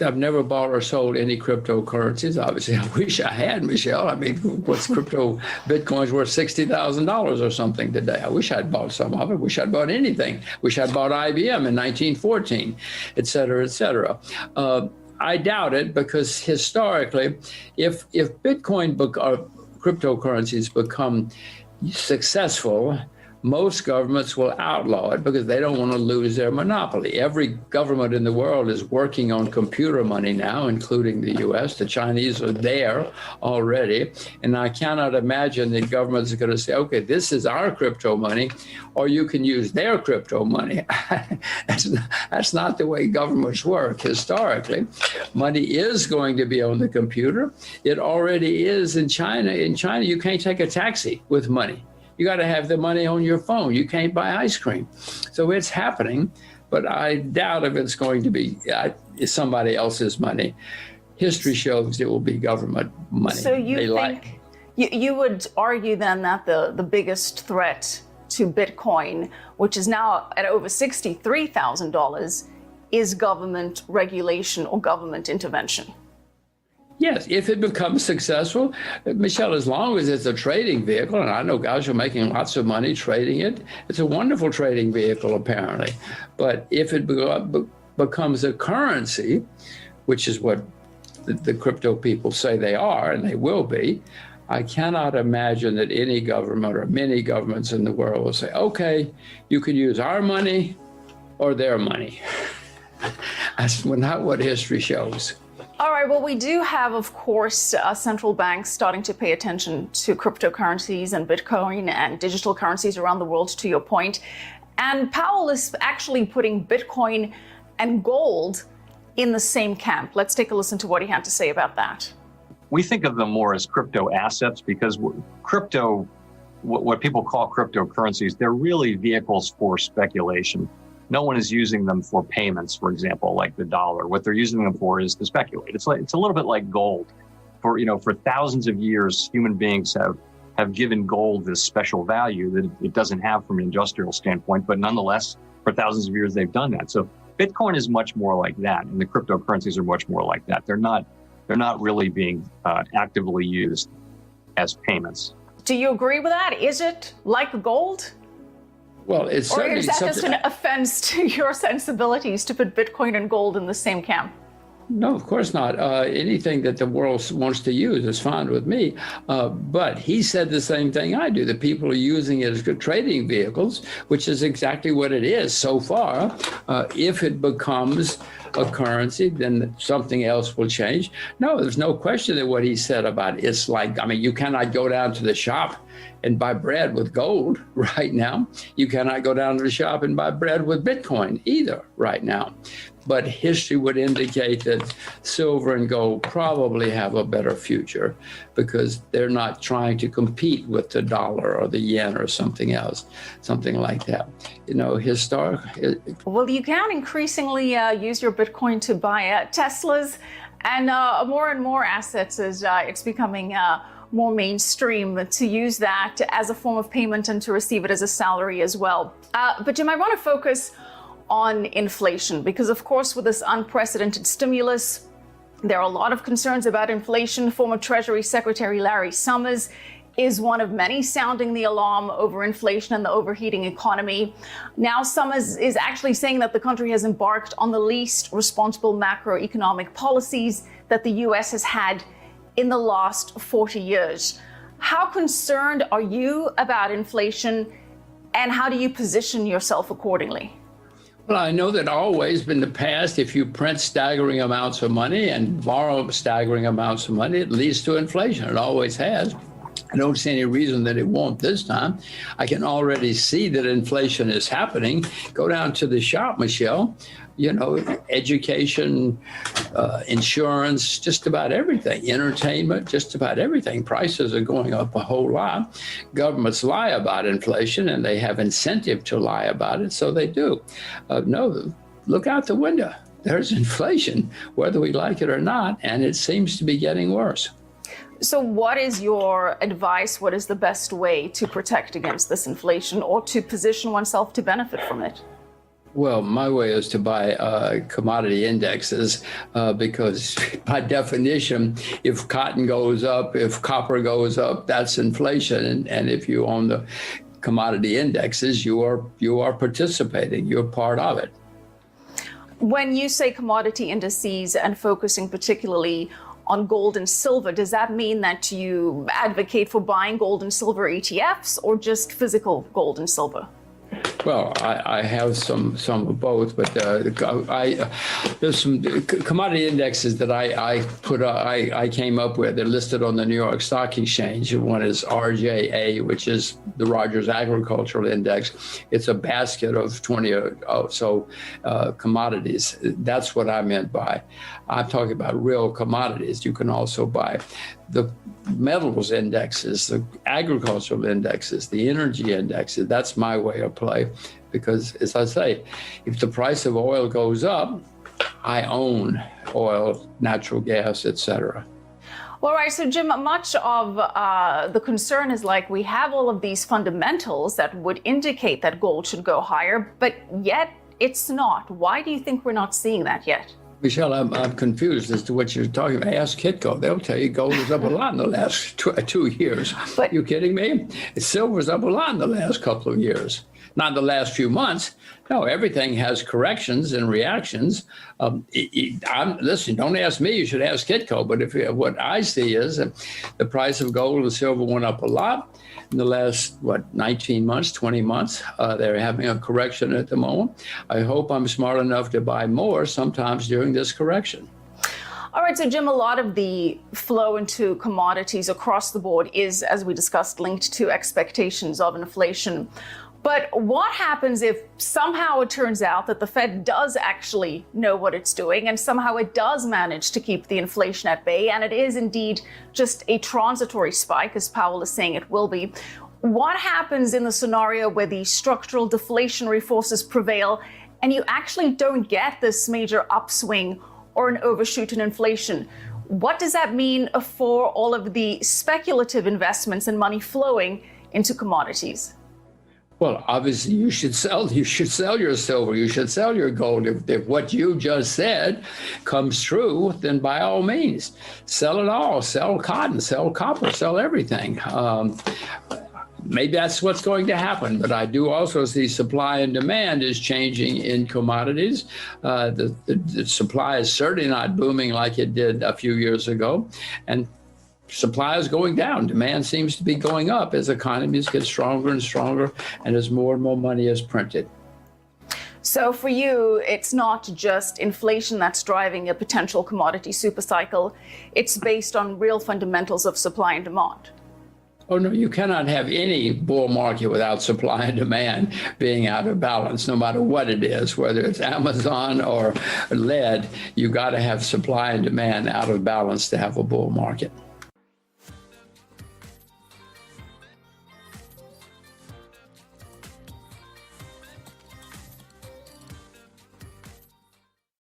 I've never bought or sold any cryptocurrencies. Obviously, I wish I had, Michelle. I mean, what's Bitcoin's worth $60,000 or something today. I wish I'd bought some of it. Wish I'd bought anything. Wish I'd bought IBM in 1914, et cetera, et cetera. I doubt it, because historically, if Bitcoin or cryptocurrencies become successful, most governments will outlaw it because they don't want to lose their monopoly. Every government in the world is working on computer money now, including the US. The Chinese are there already. And I cannot imagine that governments are going to say, okay, this is our crypto money, or you can use their crypto money. That's not the way governments work historically. Money is going to be on the computer. It already is in China. In China, you can't take a taxi with money. You got to have the money on your phone. You can't buy ice cream. So it's happening, but I doubt if it's going to be somebody else's money. History shows it will be government money. So you would argue then that the biggest threat to Bitcoin, which is now at over $63,000, is government regulation or government intervention? Yes, if it becomes successful, Michelle, as long as it's a trading vehicle, and I know guys are making lots of money trading it, it's a wonderful trading vehicle, apparently. But if it becomes a currency, which is what the crypto people say they are, and they will be, I cannot imagine that any government or many governments in the world will say, okay, you can use our money or their money. That's not what history shows. All right, well, we do have, of course, central banks starting to pay attention to cryptocurrencies and Bitcoin and digital currencies around the world, to your point. And Powell is actually putting Bitcoin and gold in the same camp. Let's take a listen to what he had to say about that. We think of them more as crypto assets because crypto, what people call cryptocurrencies, they're really vehicles for speculation. No one is using them for payments, for example, like the dollar. What they're using them for is to speculate. It's a little bit like gold. For thousands of years, human beings have given gold this special value that it doesn't have from an industrial standpoint, but nonetheless, for thousands of years, they've done that. So Bitcoin is much more like that, and the cryptocurrencies are much more like that. They're not really being actively used as payments. Do you agree with that? Is it like gold? Well, it's or certainly is that just an offense to your sensibilities to put Bitcoin and gold in the same camp? No, of course not. Anything that the world wants to use is fine with me. But he said the same thing I do. The people are using it as trading vehicles, which is exactly what it is so far. If it becomes a currency, then something else will change. No, there's no question that what he said about it's like, I mean, you cannot go down to the shop and buy bread with gold right now. You cannot go down to the shop and buy bread with Bitcoin either right now. But history would indicate that silver and gold probably have a better future because they're not trying to compete with the dollar or the yen or something else, something like that. Well, you can increasingly use your Bitcoin to buy Teslas and more and more assets as it's becoming more mainstream to use that as a form of payment and to receive it as a salary as well. But Jim, I want to focus on inflation because, of course, with this unprecedented stimulus, there are a lot of concerns about inflation. Former Treasury Secretary Larry Summers is one of many sounding the alarm over inflation and the overheating economy. Now, Summers is actually saying that the country has embarked on the least responsible macroeconomic policies that the U.S. has had in the last 40 years. How concerned are you about inflation, and how do you position yourself accordingly? Well, I know that always in the past, if you print staggering amounts of money and borrow staggering amounts of money, it leads to inflation. It always has. I don't see any reason that it won't this time. I can already see that inflation is happening. Go down to the shop, Michelle. Education, insurance, just about everything, entertainment, just about everything. Prices are going up a whole lot. Governments lie about inflation and they have incentive to lie about it, so they do. No, look out the window. There's inflation, whether we like it or not, and it seems to be getting worse. So what is your advice? What is the best way to protect against this inflation or to position oneself to benefit from it? Well, my way is to buy commodity indexes because by definition, if cotton goes up, if copper goes up, that's inflation. And if you own the commodity indexes, you are participating. You're part of it. When you say commodity indices and focusing particularly on gold and silver, does that mean that you advocate for buying gold and silver ETFs or just physical gold and silver? Well, I have some of both, but there's some commodity indexes that I came up with. They're listed on the New York Stock Exchange. One is RJA, which is the Rogers Agricultural Index. It's a basket of 20 or so commodities. That's what I meant by. I'm talking about real commodities. You can also buy the metals indexes, the agricultural indexes, the energy indexes. That's my way of play because, as I say, if the price of oil goes up, I own oil, natural gas, etc. All right, so Jim, much of the concern is like we have all of these fundamentals that would indicate that gold should go higher, but yet it's not. Why do you think we're not seeing that yet? Michelle, I'm confused as to what you're talking about. Ask Kitco. They'll tell you gold is up a lot in the last 2 years. But you kidding me? Silver's up a lot in the last couple of years. Not the last few months. No, everything has corrections and reactions. Listen, don't ask me. You should ask Kitco. But what I see is the price of gold and silver went up a lot in the last, 19 months, 20 months. They're having a correction at the moment. I hope I'm smart enough to buy more sometimes during this correction. All right, so Jim, a lot of the flow into commodities across the board is, as we discussed, linked to expectations of inflation. But what happens if somehow it turns out that the Fed does actually know what it's doing and somehow it does manage to keep the inflation at bay and it is indeed just a transitory spike, as Powell is saying it will be? What happens in the scenario where the structural deflationary forces prevail and you actually don't get this major upswing or an overshoot in inflation? What does that mean for all of the speculative investments and money flowing into commodities? Well, obviously, you should sell your silver. You should sell your gold. If what you just said comes true, then by all means, sell it all. Sell cotton, sell copper, sell everything. Maybe that's what's going to happen. But I do also see supply and demand is changing in commodities. The supply is certainly not booming like it did a few years ago. And supply is going down. Demand seems to be going up as economies get stronger and stronger and as more and more money is printed. So for you, it's not just inflation that's driving a potential commodity supercycle. It's based on real fundamentals of supply and demand. Oh, no, you cannot have any bull market without supply and demand being out of balance, no matter what it is, whether it's Amazon or lead. You got to have supply and demand out of balance to have a bull market.